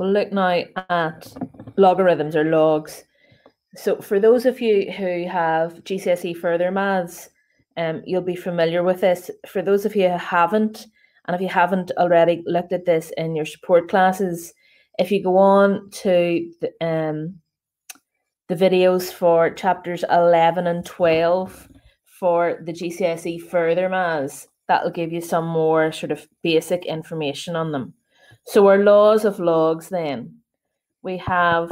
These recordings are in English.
we'll look now at logarithms or logs. So for those of you who have GCSE Further Maths, you'll be familiar with this. For those of you who haven't, and if you haven't already looked at this in your support classes, if you go on to the videos for chapters 11 and 12 for the GCSE Further Maths, that'll give you some more sort of basic information on them. So our laws of logs then, we have,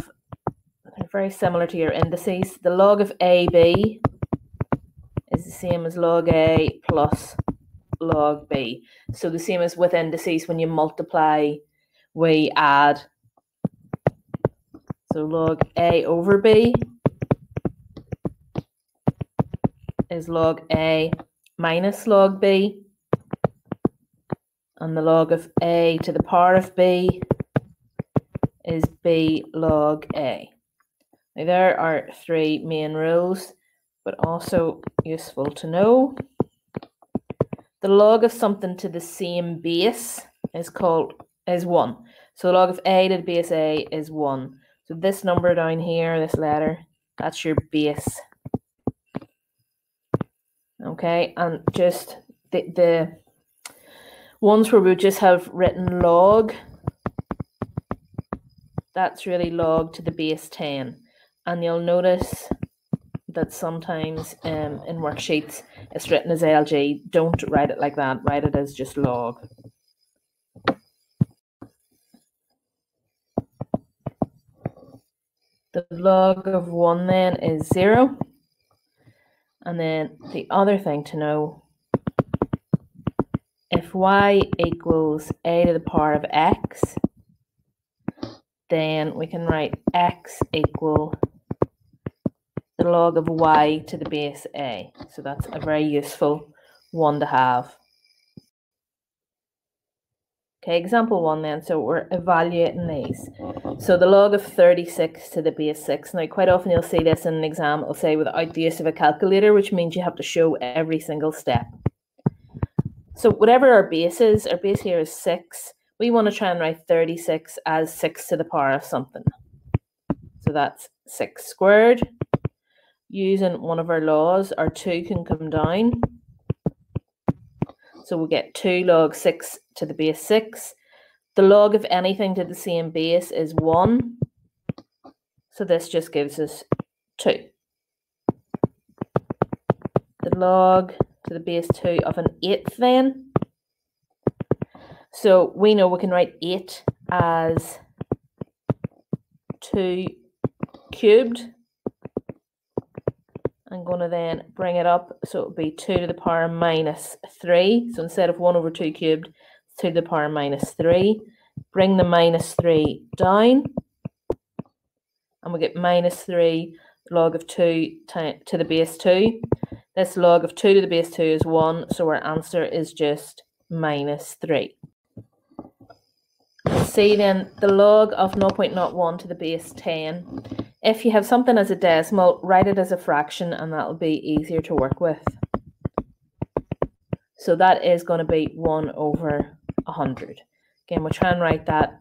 they're very similar to your indices. The log of AB is the same as log A plus log B. So the same as with indices, when you multiply, we add. So log A over B is log A minus log B. And the log of A to the power of B is B log A. Now there are three main rules, but also useful to know. The log of something to the same base is 1. So the log of A to the base A is 1. So this number down here, this letter, that's your base. Okay, and just the ones where we just have written log, that's really log to the base 10. And you'll notice that sometimes in worksheets it's written as LG. Don't write it like that. Write it as just log. The log of 1 then is 0. And then the other thing to know, if y equals a to the power of x, then we can write x equal the log of y to the base a. So that's a very useful one to have. Okay, example 1 then. So we're evaluating these. So the log of 36 to the base 6. Now, quite often you'll see this in an exam. It'll say without the use of a calculator, which means you have to show every single step. So whatever our base is, our base here is 6. We want to try and write 36 as 6 to the power of something. So that's 6 squared. Using one of our laws, our 2 can come down. So we'll get 2 log 6 to the base 6. The log of anything to the same base is 1. So this just gives us 2. The log to the base 2 of an 8th then. So we know we can write 8 as 2 cubed. I'm going to then bring it up, so it will be 2 to the power minus 3. So instead of 1 over 2 cubed, 2 to the power minus 3. Bring the minus 3 down, and we get minus 3 log of 2 to the base 2. This log of 2 to the base 2 is 1, so our answer is just minus 3. See then, the log of 0.01 to the base 10. If you have something as a decimal, write it as a fraction, and that'll be easier to work with. So that is going to be 1 over 100. Again, we'll try and write that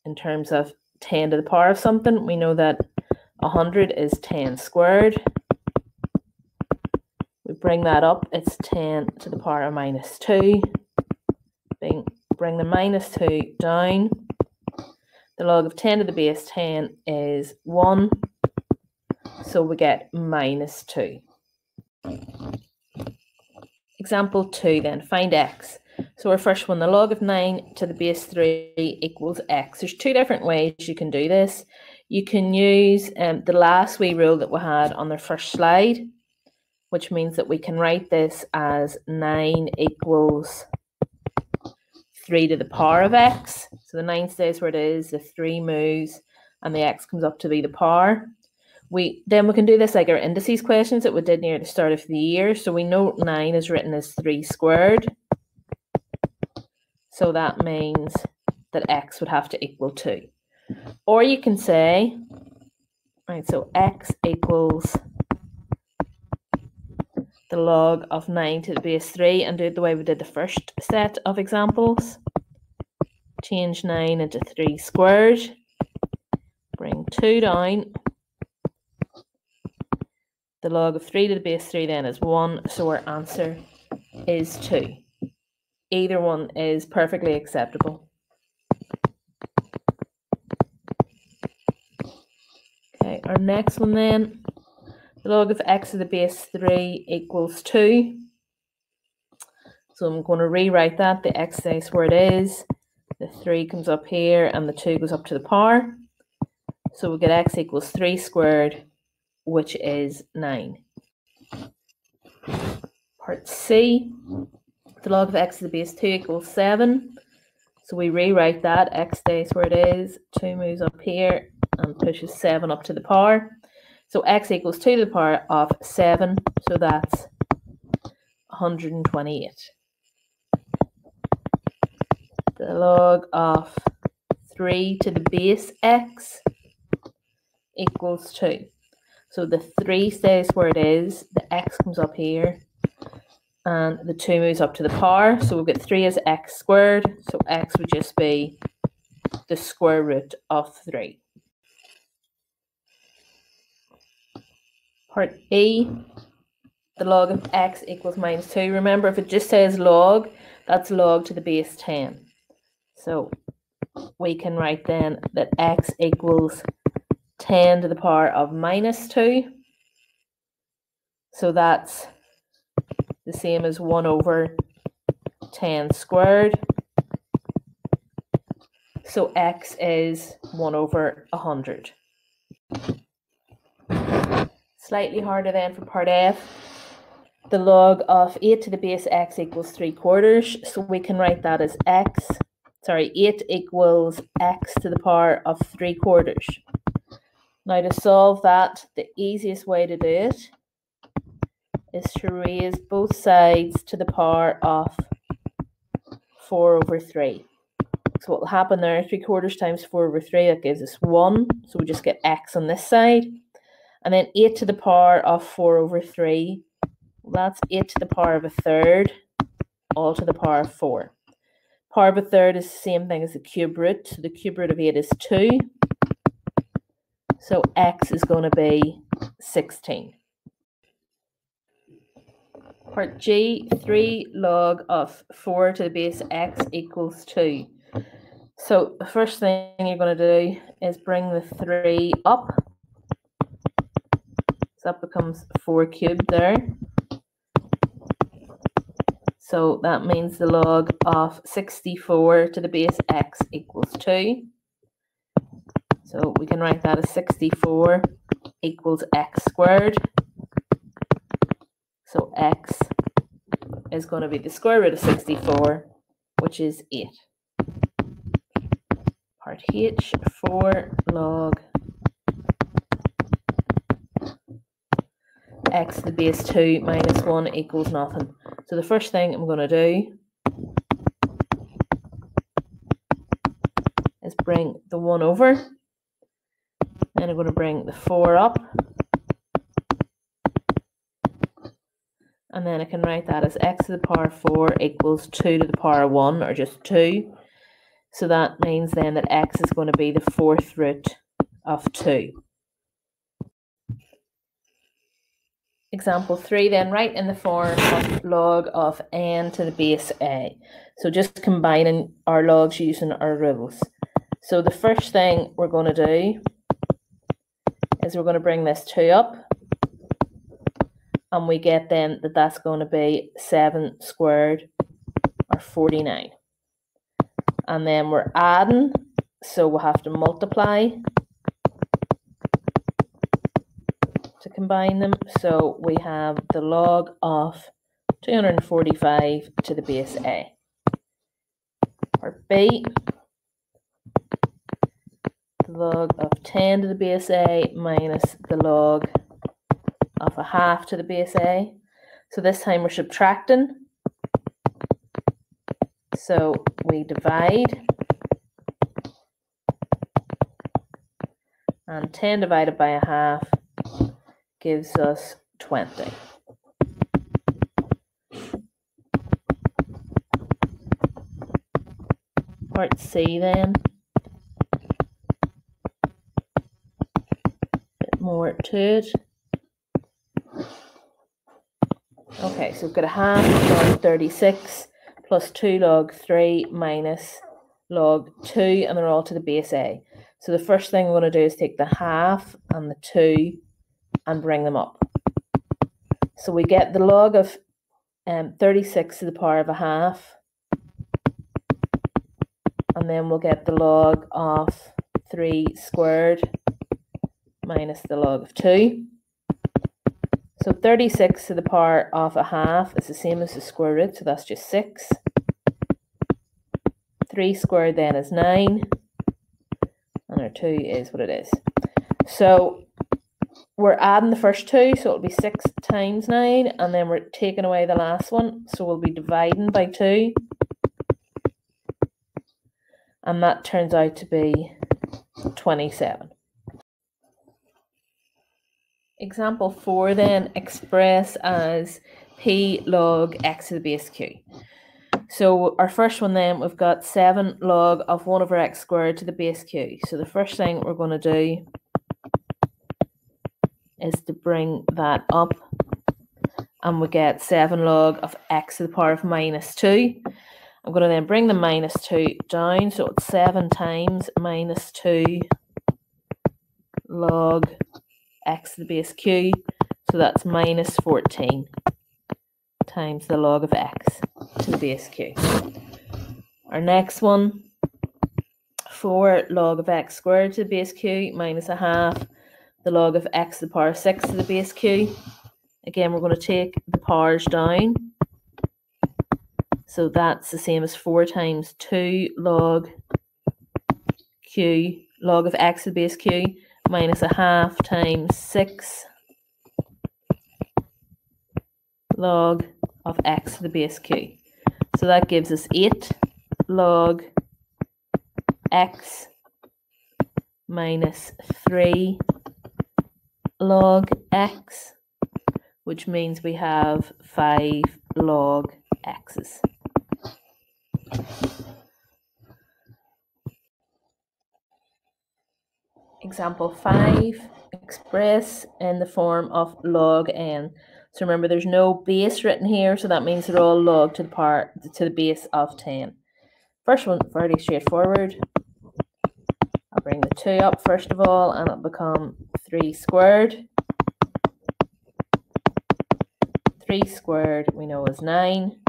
in terms of 10 to the power of something. We know that 100 is 10 squared. We bring that up, it's 10 to the power of minus 2. Bring the minus 2 down. The log of 10 to the base 10 is 1. So we get minus 2. Example 2 then, find x. So our first one, the log of 9 to the base 3 equals x. There's 2 different ways you can do this. You can use the last wee rule that we had on the first slide, which means that we can write this as 9 equals 3 to the power of x. So the 9 stays where it is, the 3 moves, and the x comes up to be the power. Then we can do this like our indices questions that we did near the start of the year. So we know 9 is written as 3 squared. So that means that x would have to equal 2. Or you can say, right, so x equals the log of 9 to the base 3, and do it the way we did the first set of examples. change 9 into 3 squared, bring 2 down. The log of 3 to the base 3 then is 1, so our answer is 2. Either one is perfectly acceptable. Okay, our next one then, the log of x to the base 3 equals 2. So I'm going to rewrite that. The x stays where it is. The 3 comes up here and the 2 goes up to the power. So we'll get x equals 3 squared, which is 9. Part C, the log of x to the base 2 equals 7. So we rewrite that. X stays where it is. 2 moves up here and pushes 7 up to the power. So x equals 2 to the power of 7. So that's 128. The log of 3 to the base x equals 2. So the 3 stays where it is, the x comes up here, and the 2 moves up to the power. So we'll get 3 as x squared, so x would just be the square root of 3. Part E, the log of x equals minus 2. Remember, if it just says log, that's log to the base 10. So we can write then that x equals 10 to the power of minus 2. So that's the same as 1 over 10 squared. So x is 1 over 100. Slightly harder then for part F. The log of 8 to the base x equals 3/4. So we can write that as 8 equals x to the power of 3/4. Now to solve that, the easiest way to do it is to raise both sides to the power of 4 over 3. So what will happen there, 3/4 times 4 over 3, that gives us 1. So we just get x on this side. And then 8 to the power of 4 over 3, that's 8 to the power of a third, all to the power of 4. Power of a third is the same thing as the cube root. So the cube root of 8 is 2. So x is going to be 16. Part G, 3 log of 4 to the base x equals 2. So the first thing you're going to do is bring the 3 up. So that becomes 4 cubed there. So that means the log of 64 to the base x equals 2. So we can write that as 64 equals x squared. So x is going to be the square root of 64, which is 8. Part H, 4 log x to the base 2 minus 1 equals nothing. So the first thing I'm going to do is bring the 1 over. Then I'm going to bring the 4 up. And then I can write that as x to the power 4 equals 2 to the power 1, or just 2. So that means then that x is going to be the 4th root of 2. Example 3 then, write in the form of log of n to the base a. So just combining our logs using our rules. So the first thing we're going to do is we're going to bring this 2 up. And we get then that that's going to be 7 squared, or 49. And then we're adding, so we'll have to multiply to combine them. So we have the log of 245 to the base a. Part B, the log of 10 to the base a minus the log of a half to the base a. So this time we're subtracting. So we divide. And 10 divided by a half gives us 20. Part C then. Bit more to it. Okay, so we've got a half log 36 plus 2 log 3 minus log 2, and they're all to the base A. So the first thing we're going to do is take the half and the 2 and bring them up. So we get the log of 36 to the power of a half, and then we'll get the log of 3 squared minus the log of 2. So 36 to the power of a half is the same as the square root, so that's just 6. 3 squared then is 9, and our 2 is what it is. So we're adding the first 2, so it'll be 6 times 9, and then we're taking away the last one, so we'll be dividing by 2. And that turns out to be 27. Example 4 then, express as p log x to the base q. So our first one then, we've got 7 log of 1 over x squared to the base q. So the first thing we're going to do is to bring that up, and we get 7 log of x to the power of minus 2. I'm going to then bring the minus 2 down, so it's 7 times minus 2 log x to the base q, so that's minus 14 times the log of x to the base q. Our next one, 4 log of x squared to the base q minus a half the log of x to the power 6 to the base q. Again, we're going to take the powers down, so that's the same as 4 times 2 log q, log of x to the base q, minus a half times 6 log of x to the base q. So that gives us 8 log x minus 3 log x, which means we have 5 log x's. Example 5, express in the form of log n. So remember, there's no base written here, so that means they're all log to the base of 10. First one, fairly straightforward. I'll bring the 2 up first of all, and it'll become 3 squared. 3 squared we know is 9.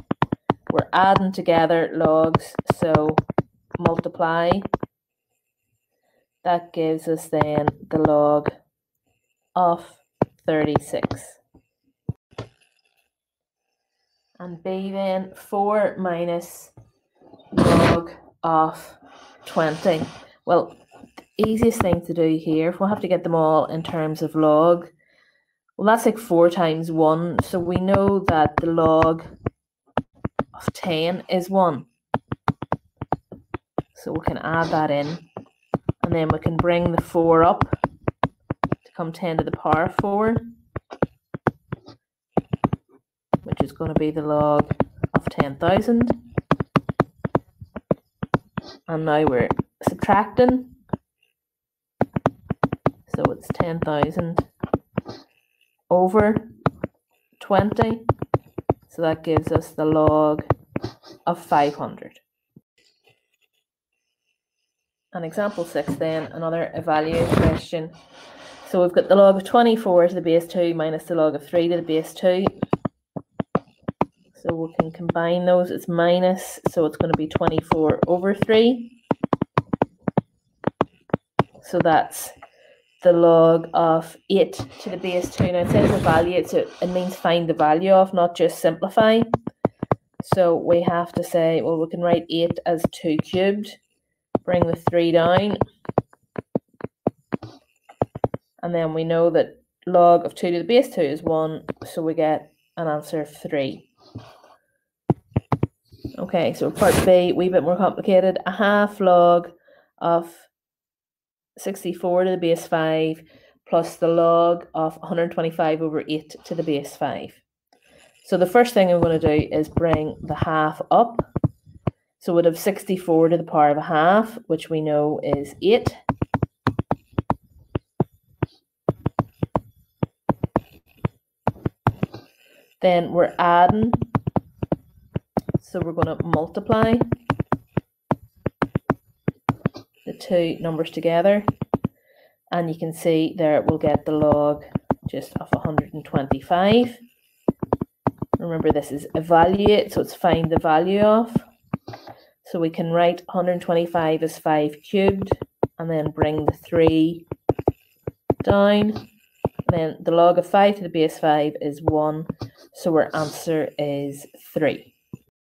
We're adding together logs, so multiply. That gives us then the log of 36. And B then, 4 minus log of 20. Well, the easiest thing to do here, if we'll have to get them all in terms of log, well, that's like 4 times 1. So we know that the log of 10 is 1. So we can add that in. And then we can bring the 4 up to come 10 to the power 4, which is going to be the log of 10,000. And now we're subtracting. So it's 10,000 over 20. So that gives us the log of 500. And example 6 then, another evaluate question. So we've got the log of 24 to the base 2 minus the log of 3 to the base 2. So we can combine those. It's minus, so it's going to be 24 over 3. So that's the log of 8 to the base 2. Now it says evaluate, so it means find the value of, not just simplify. So we have to say, well, we can write 8 as 2 cubed. Bring the 3 down, and then we know that log of 2 to the base 2 is 1, so we get an answer of 3. Okay, so part B, a wee bit more complicated. A half log of 64 to the base 5 plus the log of 125 over 8 to the base 5. So the first thing I'm going to do is bring the half up. So we'd have 64 to the power of a half, which we know is 8. Then we're adding, so we're going to multiply the two numbers together, and you can see there we'll get the log just of 125. Remember, this is evaluate, so it's find the value of. So we can write 125 as 5 cubed, and then bring the 3 down. And then the log of 5 to the base 5 is 1, so our answer is 3.